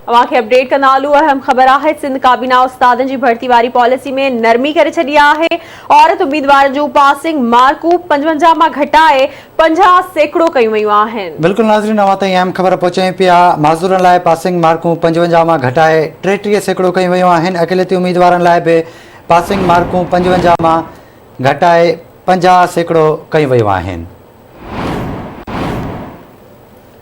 अवांखे update कंदालू। अहम ख़बर है, सिंध काबीना उस्तादनि जी भर्ती वारी पॉलिसी में नरमी करे छॾी आहे। औरत उम्मीदवार जूं पासिंग मार्कूं 55 मां घटाए 50% कयूं वयूं आहिनि। बिल्कुल नाज़रीन, अवां ताईं अहम ख़बर पहुचायूं पिया। माज़ूरनि लाइ पासिंग मार्कूं 55 मां घटाए 33% कयूं वयूं आहिनि। अक़िलती उम्मीदवारनि लाइ बि पासिंग मार्कूं 55 मां घटाए 50% कयूं वयूं आहिनि।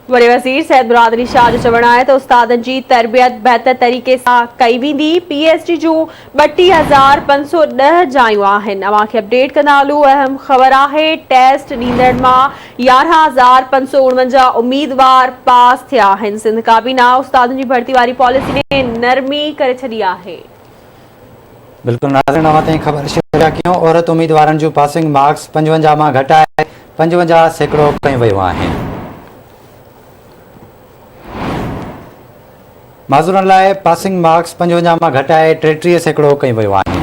वरी वज़ीर सैद मुराद शाह जो चवणु आहे त उस्तादनि जी तरबियत बहितर तरीक़े सां कई वेंदी। PhD जूं 32,510 जायूं आहिनि। अवांखे अपडेट कंदा हलूं। अहम ख़बर आहे, टेस्ट ॾींदड़ मां 11,549 उम्मीदवार पास थिया आहिनि। सिंध काबीना उस्तादनि जी भर्ती वारी पॉलिसी में नरमी करे छॾी आहे। बिल्कुल नाज़रीन, अवां ताईं ख़बर शेयर कयूं। औरत उम्मीदवारनि जूं पासिंग मार्क्स 55 मां घटाए 55% कयूं वयूं आहिनि। माज़ूरनि लाइ पासिंग मार्क्स 55 मां घटाए 33% कयूं वयूं आहिनि।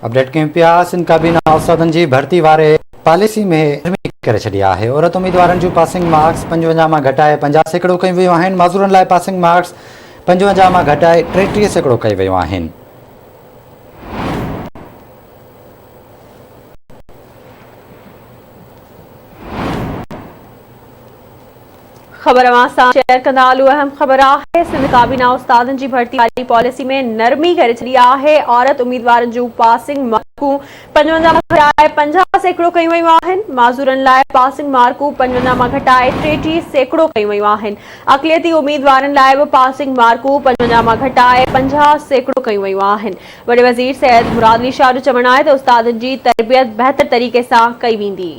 अपडेट कयूं पिया। सिंध काबीना उस्तादनि जी भर्ती वारे पॉलिसी में नरमी करे छॾी आहे। औरत उम्मीदवारनि जूं पासिंग मार्क्स 55 मां घटाए 50% कयूं वयूं आहिनि। माज़ूरनि लाइ पासिंग मार्क्स 55 मां घटाए 33% कयूं वयूं आहिनि। ख़बर अवां सां शेयर कंदा हलूं। अहम ख़बर आहे, सिंध काबीना उस्तादनि जी भर्ती वारी पॉलिसी में नरमी करे छॾी आहे। औरत उम्मीदवारनि जूं पासिंग मार्कूं 55 मां घटाए 50% कयूं वयूं आहिनि। माज़ूरनि लाइ पासिंग मार्कूं 55 मां घटाए 33% कयूं वयूं आहिनि। अक़िलती उम्मीदवारनि लाइ बि पासिंग मार्कूं 55 मां घटाए 50% कयूं वयूं आहिनि। वॾे वज़ीर सैद मुराद शाह जो चवणु आहे त उस्तादनि जी तरबियत बहितर तरीक़े सां कई वेंदी।